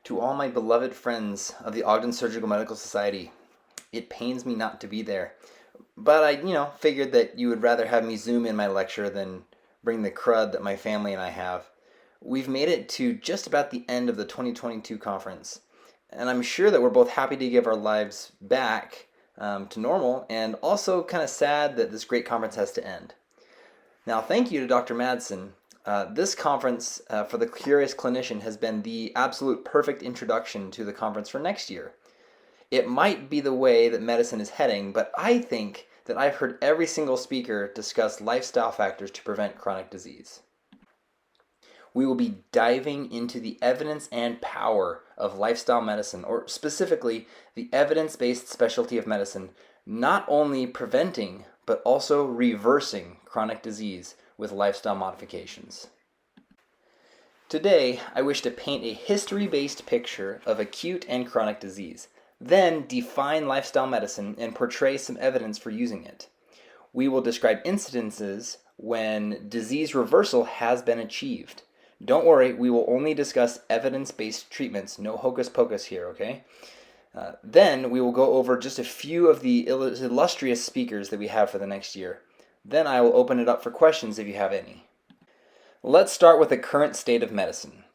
To all my beloved friends of the Ogden Surgical Medical Society, it pains me not to be there. But I figured that you would rather have me Zoom in my lecture than bring the crud that my family and I have. We've made it to just about the end of the 2022 conference, and I'm sure that we're both happy to give our lives back to normal, and also kind of sad that this great conference has to end. Now, thank you to Dr. Madsen. This conference for the Curious Clinician has been the absolute perfect introduction to the conference for next year. It might be the way that medicine is heading, but I think that I've heard every single speaker discuss lifestyle factors to prevent chronic disease. We will be diving into the evidence and power of lifestyle medicine, or specifically the evidence-based specialty of medicine, not only preventing but also reversing chronic disease with lifestyle modifications. Today, I wish to paint a history-based picture of acute and chronic disease, then define lifestyle medicine and portray some evidence for using it. We will describe incidences when disease reversal has been achieved. Don't worry, we will only discuss evidence-based treatments, no hocus pocus here, okay? Then we will go over just a few of the illustrious speakers that we have for the next year. Then I will open it up for questions if you have any. Let's start with the current state of medicine.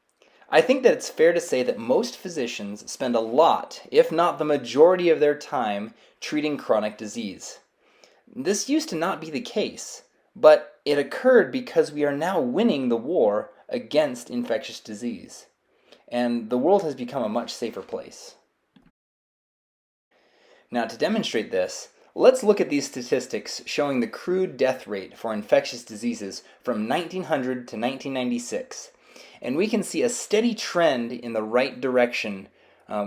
I think that it's fair to say that most physicians spend a lot, if not the majority of their time, treating chronic disease. This used to not be the case, but it occurred because we are now winning the war against infectious disease, and the world has become a much safer place. Now, to demonstrate this, let's look at these statistics showing the crude death rate for infectious diseases from 1900 to 1996. And we can see a steady trend in the right direction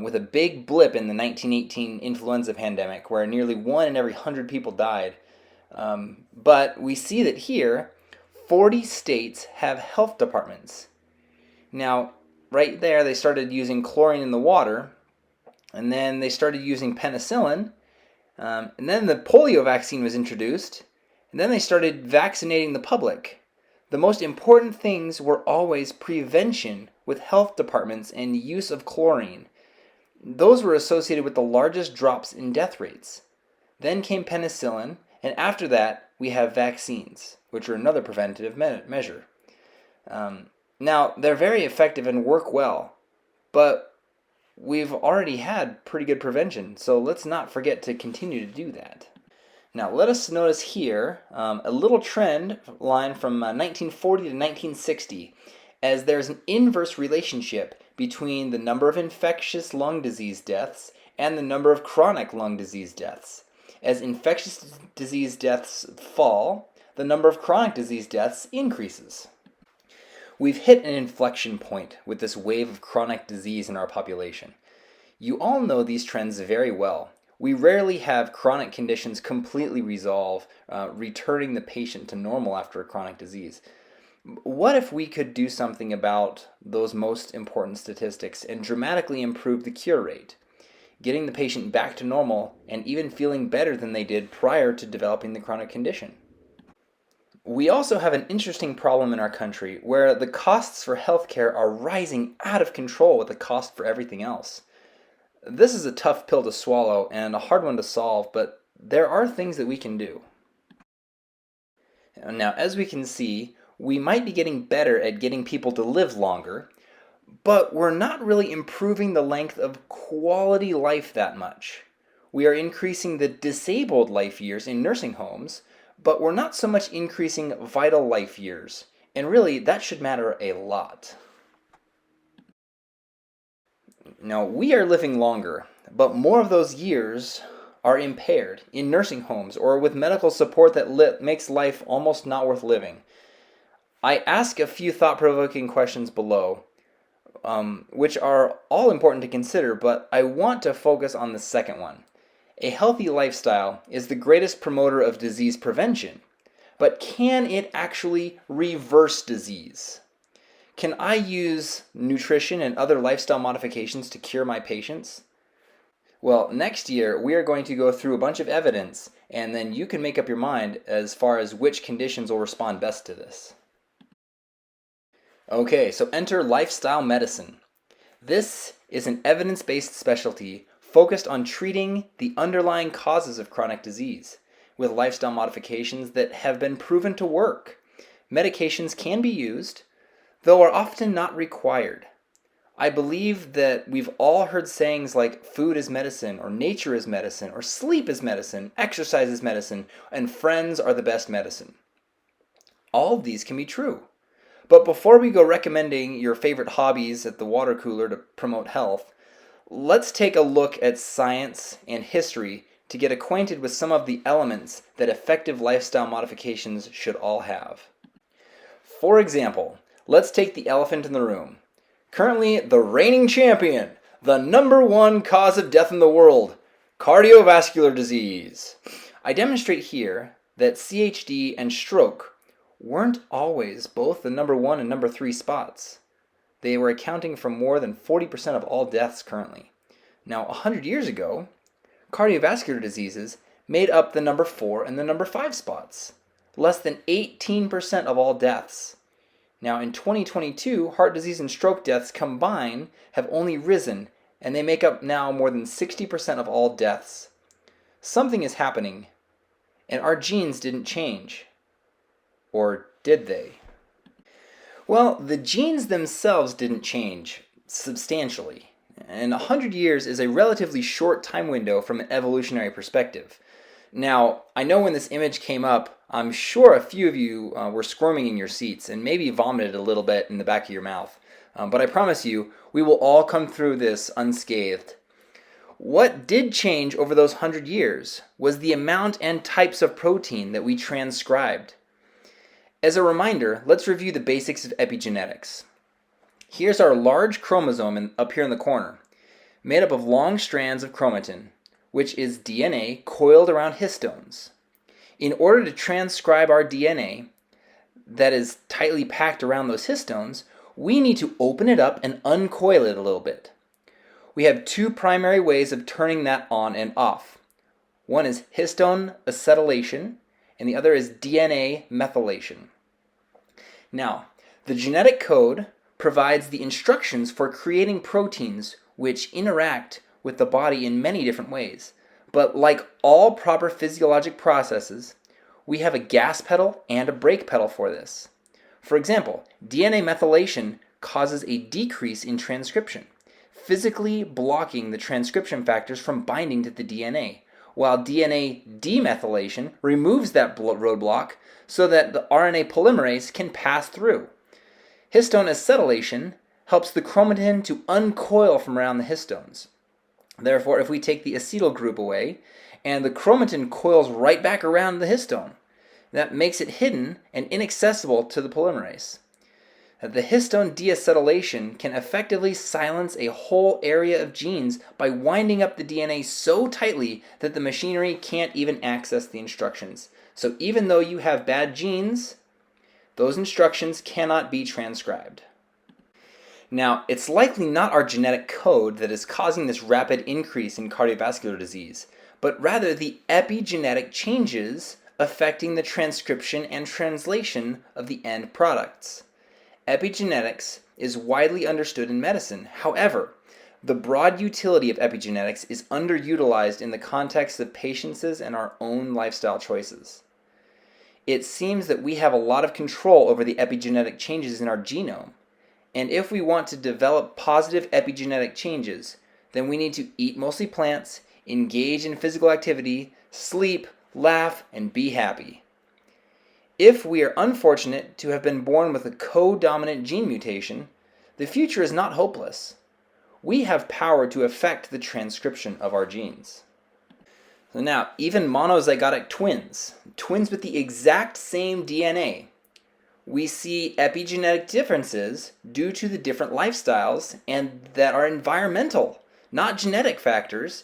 with a big blip in the 1918 influenza pandemic where nearly 1 in every 100 people died. But we see that here, 40 states have health departments. Now, right there, they started using chlorine in the water, and then they started using penicillin, and then the polio vaccine was introduced, and then they started vaccinating the public. The most important things were always prevention with health departments and use of chlorine. Those were associated with the largest drops in death rates. Then came penicillin, and after that, we have vaccines, which are another preventative measure. Now, they're very effective and work well, but we've already had pretty good prevention, so let's not forget to continue to do that. Now, let us notice here a little trend line from 1940 to 1960, as there's an inverse relationship between the number of infectious lung disease deaths and the number of chronic lung disease deaths. As infectious disease deaths fall, the number of chronic disease deaths increases. We've hit an inflection point with this wave of chronic disease in our population. You all know these trends very well. We rarely have chronic conditions completely resolve, returning the patient to normal after a chronic disease. What if we could do something about those most important statistics and dramatically improve the cure rate, getting the patient back to normal and even feeling better than they did prior to developing the chronic condition? We also have an interesting problem in our country where the costs for healthcare are rising out of control with the cost for everything else. This is a tough pill to swallow and a hard one to solve, but there are things that we can do. Now, as we can see, we might be getting better at getting people to live longer, but we're not really improving the length of quality life that much. We are increasing the disabled life years in nursing homes, but we're not so much increasing vital life years, and really that should matter a lot. Now, we are living longer, but more of those years are impaired in nursing homes or with medical support that makes life almost not worth living. I ask a few thought-provoking questions below, which are all important to consider, but I want to focus on the second one. A healthy lifestyle is the greatest promoter of disease prevention, but can it actually reverse disease? Can I use nutrition and other lifestyle modifications to cure my patients? Well, next year we are going to go through a bunch of evidence, and then you can make up your mind as far as which conditions will respond best to this. Okay, so enter lifestyle medicine. This is an evidence-based specialty focused on treating the underlying causes of chronic disease with lifestyle modifications that have been proven to work. Medications can be used, though are often not required. I believe that we've all heard sayings like food is medicine, or nature is medicine, or sleep is medicine, exercise is medicine, and friends are the best medicine. All of these can be true. But before we go recommending your favorite hobbies at the water cooler to promote health, let's take a look at science and history to get acquainted with some of the elements that effective lifestyle modifications should all have. For example, let's take the elephant in the room. Currently the reigning champion, the #1 cause of death in the world, cardiovascular disease. I demonstrate here that CHD and stroke weren't always both the #1 and #3 spots. They were accounting for more than 40% of all deaths currently. Now, 100 years ago, cardiovascular diseases made up the #4 and the #5 spots, less than 18% of all deaths. Now, in 2022, heart disease and stroke deaths combined have only risen, and they make up now more than 60% of all deaths. Something is happening, and our genes didn't change. Or did they? Well, the genes themselves didn't change substantially, and 100 years is a relatively short time window from an evolutionary perspective. Now, I know when this image came up, I'm sure a few of you were squirming in your seats and maybe vomited a little bit in the back of your mouth. But I promise you, we will all come through this unscathed. What did change over those 100 years was the amount and types of protein that we transcribed. As a reminder, let's review the basics of epigenetics. Here's our large chromosome up here in the corner, made up of long strands of chromatin, which is DNA coiled around histones. In order to transcribe our DNA that is tightly packed around those histones, we need to open it up and uncoil it a little bit. We have two primary ways of turning that on and off. One is histone acetylation, and the other is DNA methylation. Now, the genetic code provides the instructions for creating proteins which interact with the body in many different ways. But like all proper physiologic processes, we have a gas pedal and a brake pedal for this. For example, DNA methylation causes a decrease in transcription, physically blocking the transcription factors from binding to the DNA, while DNA demethylation removes that roadblock so that the RNA polymerase can pass through. Histone acetylation helps the chromatin to uncoil from around the histones. Therefore, if we take the acetyl group away, and the chromatin coils right back around the histone, that makes it hidden and inaccessible to the polymerase. The histone deacetylation can effectively silence a whole area of genes by winding up the DNA so tightly that the machinery can't even access the instructions. So even though you have bad genes, those instructions cannot be transcribed. Now, it's likely not our genetic code that is causing this rapid increase in cardiovascular disease, but rather the epigenetic changes affecting the transcription and translation of the end products. Epigenetics is widely understood in medicine. However, the broad utility of epigenetics is underutilized in the context of patients and our own lifestyle choices. It seems that we have a lot of control over the epigenetic changes in our genome. And if we want to develop positive epigenetic changes, then we need to eat mostly plants, engage in physical activity, sleep, laugh, and be happy. If we are unfortunate to have been born with a co-dominant gene mutation, the future is not hopeless. We have power to affect the transcription of our genes. So now, even monozygotic twins with the exact same DNA, we see epigenetic differences due to the different lifestyles and that are environmental, not genetic factors,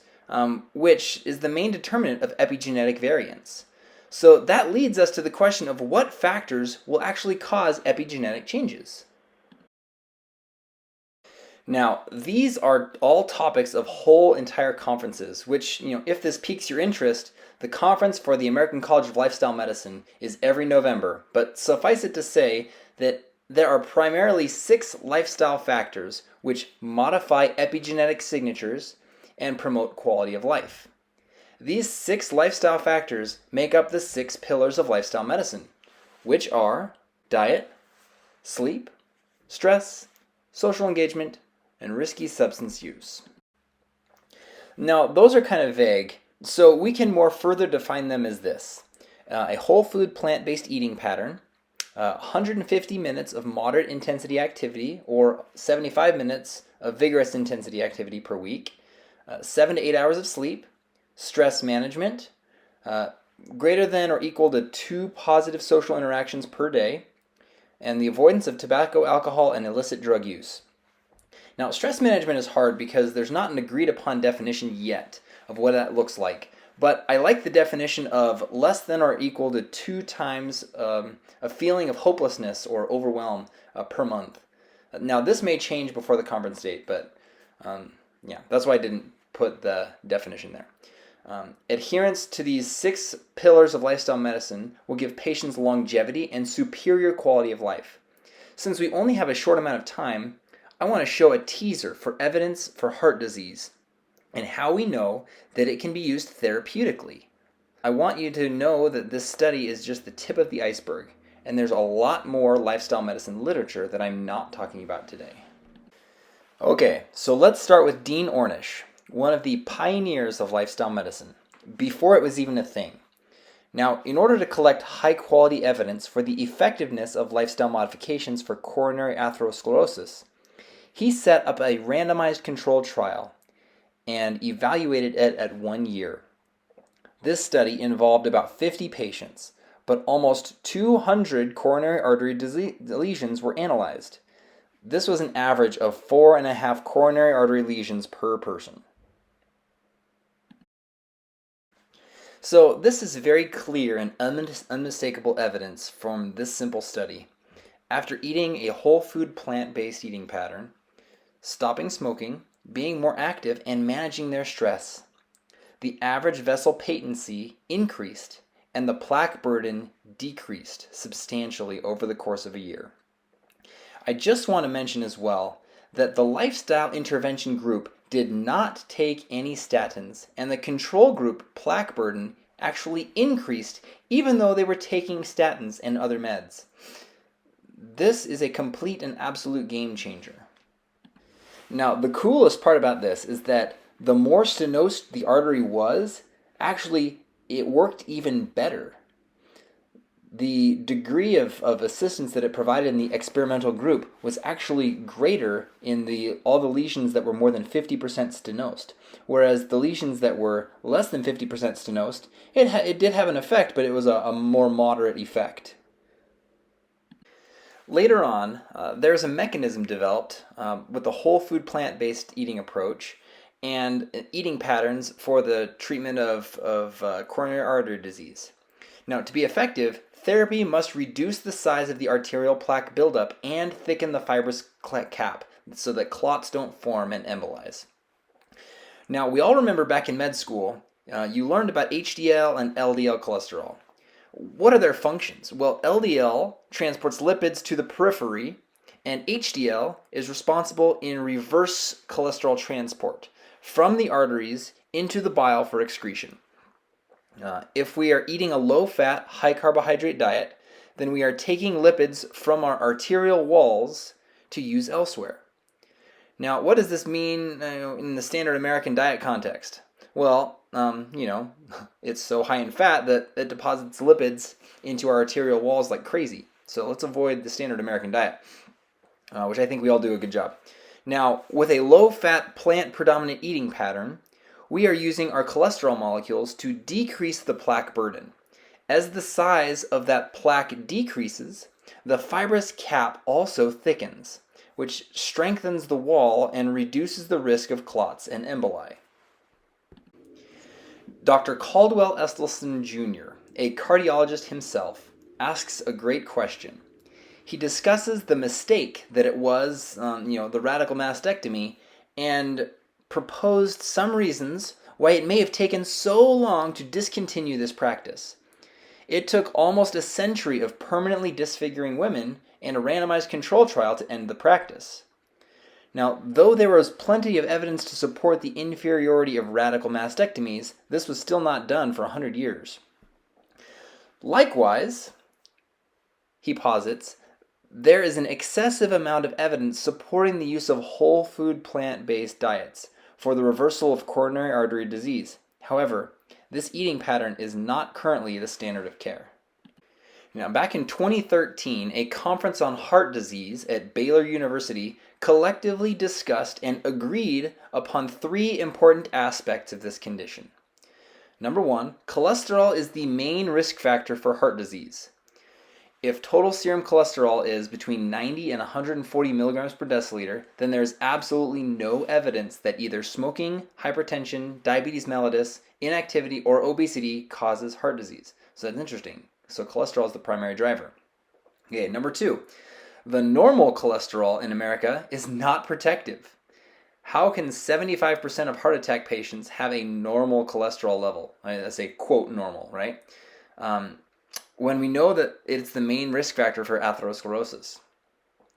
which is the main determinant of epigenetic variance. So that leads us to the question of what factors will actually cause epigenetic changes. Now, these are all topics of whole entire conferences, which, if this piques your interest, the conference for the American College of Lifestyle Medicine is every November. But suffice it to say that there are primarily 6 lifestyle factors which modify epigenetic signatures and promote quality of life. These 6 lifestyle factors make up the 6 pillars of lifestyle medicine, which are diet, sleep, stress, social engagement, and risky substance use. Now, those are kind of vague, so we can more further define them as this. A whole food plant-based eating pattern, 150 minutes of moderate intensity activity or 75 minutes of vigorous intensity activity per week, 7 to 8 hours of sleep, stress management, greater than or equal to 2 positive social interactions per day, and the avoidance of tobacco, alcohol, and illicit drug use. Now, stress management is hard because there's not an agreed upon definition yet of what that looks like. But I like the definition of less than or equal to 2 times a feeling of hopelessness or overwhelm per month. Now, this may change before the conference date, but yeah, that's why I didn't put the definition there. Adherence to these 6 pillars of lifestyle medicine will give patients longevity and superior quality of life. Since we only have a short amount of time, I want to show a teaser for evidence for heart disease and how we know that it can be used therapeutically. I want you to know that this study is just the tip of the iceberg, and there's a lot more lifestyle medicine literature that I'm not talking about today. Okay, so let's start with Dean Ornish, one of the pioneers of lifestyle medicine, before it was even a thing. Now, in order to collect high-quality evidence for the effectiveness of lifestyle modifications for coronary atherosclerosis, he set up a randomized controlled trial and evaluated it at 1 year. This study involved about 50 patients, but almost 200 coronary artery lesions were analyzed. This was an average of 4.5 coronary artery lesions per person. So this is very clear and unmistakable evidence from this simple study. After eating a whole food plant-based eating pattern, stopping smoking, being more active, and managing their stress, the average vessel patency increased and the plaque burden decreased substantially over the course of a year. I just want to mention as well that the lifestyle intervention group did not take any statins, and the control group plaque burden actually increased even though they were taking statins and other meds. This is a complete and absolute game changer. Now, the coolest part about this is that the more stenosed the artery was, actually, it worked even better. The degree of assistance that it provided in the experimental group was actually greater in all the lesions that were more than 50% stenosed, whereas the lesions that were less than 50% stenosed, it did have an effect, but it was a more moderate effect. Later on, there's a mechanism developed with the whole food plant-based eating approach and eating patterns for the treatment of coronary artery disease. Now, to be effective, therapy must reduce the size of the arterial plaque buildup and thicken the fibrous cap so that clots don't form and embolize. Now, we all remember back in med school, you learned about HDL and LDL cholesterol. What are their functions? Well, LDL transports lipids to the periphery, and HDL is responsible in reverse cholesterol transport from the arteries into the bile for excretion. If we are eating a low-fat, high-carbohydrate diet, then we are taking lipids from our arterial walls to use elsewhere. Now, what does this mean in the standard American diet context? Well, it's so high in fat that it deposits lipids into our arterial walls like crazy. So let's avoid the standard American diet, which I think we all do a good job. Now, with a low-fat, plant-predominant eating pattern, we are using our cholesterol molecules to decrease the plaque burden. As the size of that plaque decreases, the fibrous cap also thickens, which strengthens the wall and reduces the risk of clots and emboli. Dr. Caldwell Esselstyn Jr., a cardiologist himself, asks a great question. He discusses the mistake that it was, the radical mastectomy, and proposed some reasons why it may have taken so long to discontinue this practice. It took almost a century of permanently disfiguring women and a randomized control trial to end the practice. Now, though there was plenty of evidence to support the inferiority of radical mastectomies, this was still not done for 100 years. Likewise, he posits, there is an excessive amount of evidence supporting the use of whole food plant-based diets for the reversal of coronary artery disease. However, this eating pattern is not currently the standard of care. Now, back in 2013, a conference on heart disease at Baylor University collectively discussed and agreed upon 3 important aspects of this condition. Number 1, cholesterol is the main risk factor for heart disease. If total serum cholesterol is between 90 and 140 milligrams per deciliter, then there's absolutely no evidence that either smoking, hypertension, diabetes mellitus, inactivity, or obesity causes heart disease. So that's interesting. So cholesterol is the primary driver. Okay, number 2, the normal cholesterol in America is not protective. How can 75% of heart attack patients have a normal cholesterol level? I say quote normal, right? When we know that it's the main risk factor for atherosclerosis.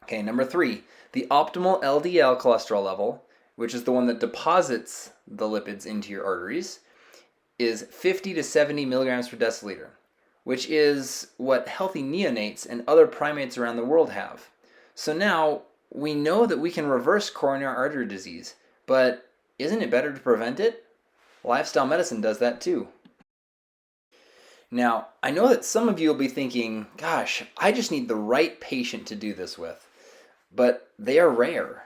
Okay, number 3, the optimal LDL cholesterol level, which is the one that deposits the lipids into your arteries, is 50 to 70 milligrams per deciliter, which is what healthy neonates and other primates around the world have. So now we know that we can reverse coronary artery disease, but isn't it better to prevent it? Lifestyle medicine does that too. Now, I know that some of you will be thinking, gosh, I just need the right patient to do this with. But they are rare.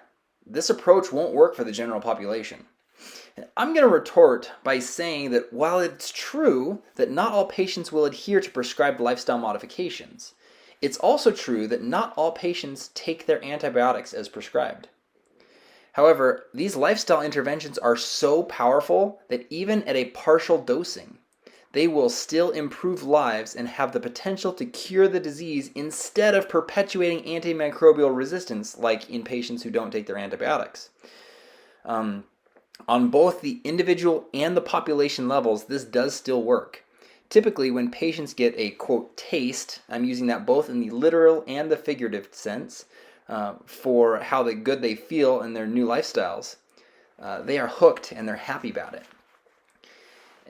This approach won't work for the general population. And I'm going to retort by saying that while it's true that not all patients will adhere to prescribed lifestyle modifications, it's also true that not all patients take their antibiotics as prescribed. However, these lifestyle interventions are so powerful that even at a partial dosing, they will still improve lives and have the potential to cure the disease instead of perpetuating antimicrobial resistance like in patients who don't take their antibiotics. On both the individual and the population levels, this does still work. Typically, when patients get a, quote, taste, I'm using that both in the literal and the figurative sense, for how good they feel in their new lifestyles, they are hooked and they're happy about it.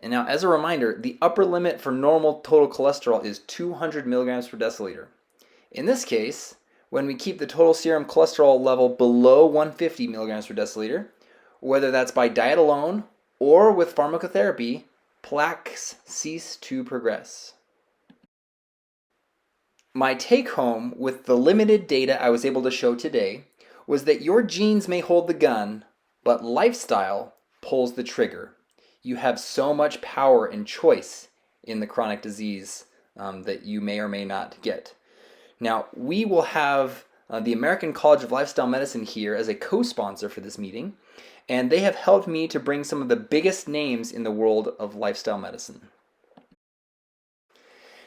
And now, as a reminder, the upper limit for normal total cholesterol is 200 milligrams per deciliter. In this case, when we keep the total serum cholesterol level below 150 milligrams per deciliter, whether that's by diet alone or with pharmacotherapy, plaques cease to progress. My take-home with the limited data I was able to show today was that your genes may hold the gun, but lifestyle pulls the trigger. You have so much power and choice in the chronic disease that you may or may not get. Now, we will have the American College of Lifestyle Medicine here as a co-sponsor for this meeting, and they have helped me to bring some of the biggest names in the world of lifestyle medicine.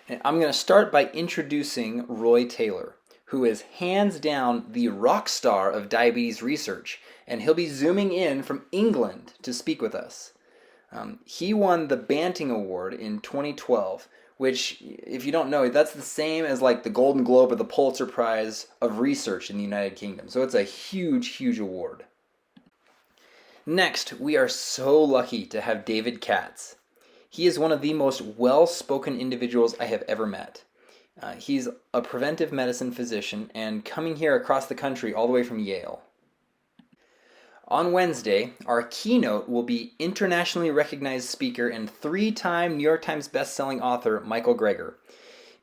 And I'm going to start by introducing Roy Taylor, who is hands down the rock star of diabetes research, and he'll be zooming in from England to speak with us. He won the Banting Award in 2012, which, if you don't know, that's the same as like the Golden Globe or the Pulitzer Prize of research in the United Kingdom. So it's a huge, huge award. Next, we are so lucky to have David Katz. He is one of the most well-spoken individuals I have ever met. He's a preventive medicine physician and coming here across the country all the way from Yale. On Wednesday, our keynote will be internationally recognized speaker and 3-time New York Times bestselling author Michael Greger.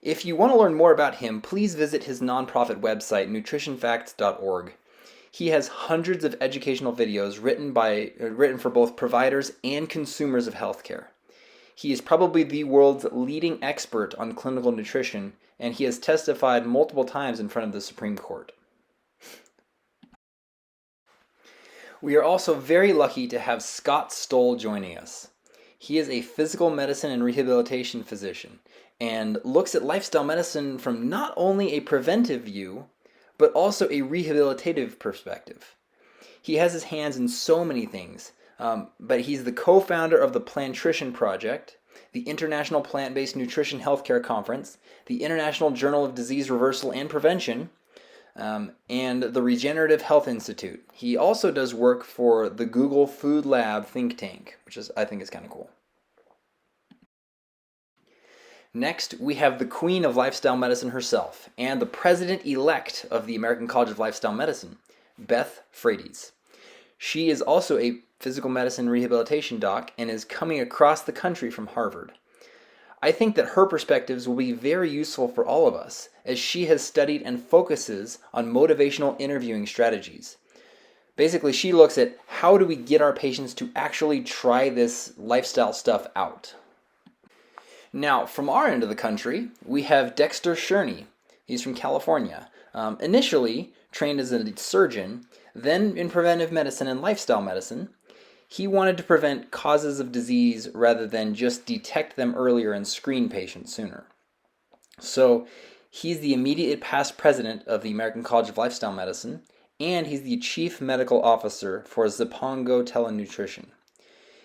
If you want to learn more about him, please visit his nonprofit website, nutritionfacts.org. He has hundreds of educational videos written for both providers and consumers of healthcare. He is probably the world's leading expert on clinical nutrition, and he has testified multiple times in front of the Supreme Court. We are also very lucky to have Scott Stoll joining us. He is a physical medicine and rehabilitation physician and looks at lifestyle medicine from not only a preventive view, but also a rehabilitative perspective. He has his hands in so many things, but he's the co-founder of the Plantrition Project, the International Plant-Based Nutrition Healthcare Conference, the International Journal of Disease Reversal and Prevention, and the Regenerative Health Institute. He also does work for the Google Food Lab think tank, which I think is kind of cool. Next, we have the Queen of Lifestyle Medicine herself, and the President-elect of the American College of Lifestyle Medicine, Beth Frades. She is also a physical medicine rehabilitation doc and is coming across the country from Harvard. I think that her perspectives will be very useful for all of us, as she has studied and focuses on motivational interviewing strategies. Basically, she looks at how do we get our patients to actually try this lifestyle stuff out. Now, from our end of the country, we have Dexter Sherney. He's from California. Initially trained as a surgeon, then in preventive medicine and lifestyle medicine. He wanted to prevent causes of disease rather than just detect them earlier and screen patients sooner. So he's the immediate past president of the American College of Lifestyle Medicine, and he's the chief medical officer for Zipongo Telenutrition.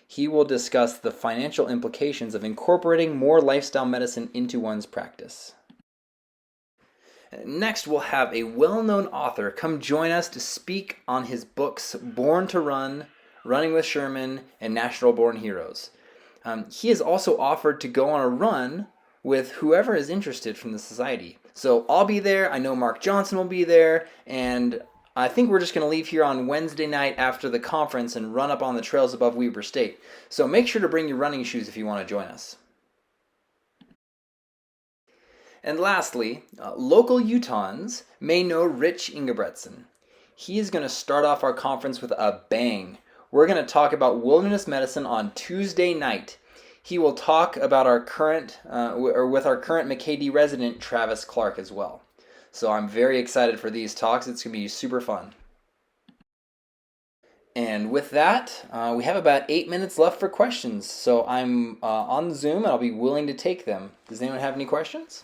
He will discuss the financial implications of incorporating more lifestyle medicine into one's practice. Next, we'll have a well-known author come join us to speak on his books Born to Run, Running with Sherman, and Natural Born Heroes. He has also offered to go on a run with whoever is interested from the society. So I'll be there, I know Mark Johnson will be there, and I think we're just going to leave here on Wednesday night after the conference and run up on the trails above Weber State. So make sure to bring your running shoes if you want to join us. And lastly, local Utahns may know Rich Ingebretson. He is going to start off our conference with a bang. We're going to talk about wilderness medicine on Tuesday night. He will talk about our current, with our current McKay-D resident, Travis Clark, as well. So I'm very excited for these talks. It's going to be super fun. And with that, we have about 8 minutes left for questions. So I'm on Zoom and I'll be willing to take them. Does anyone have any questions?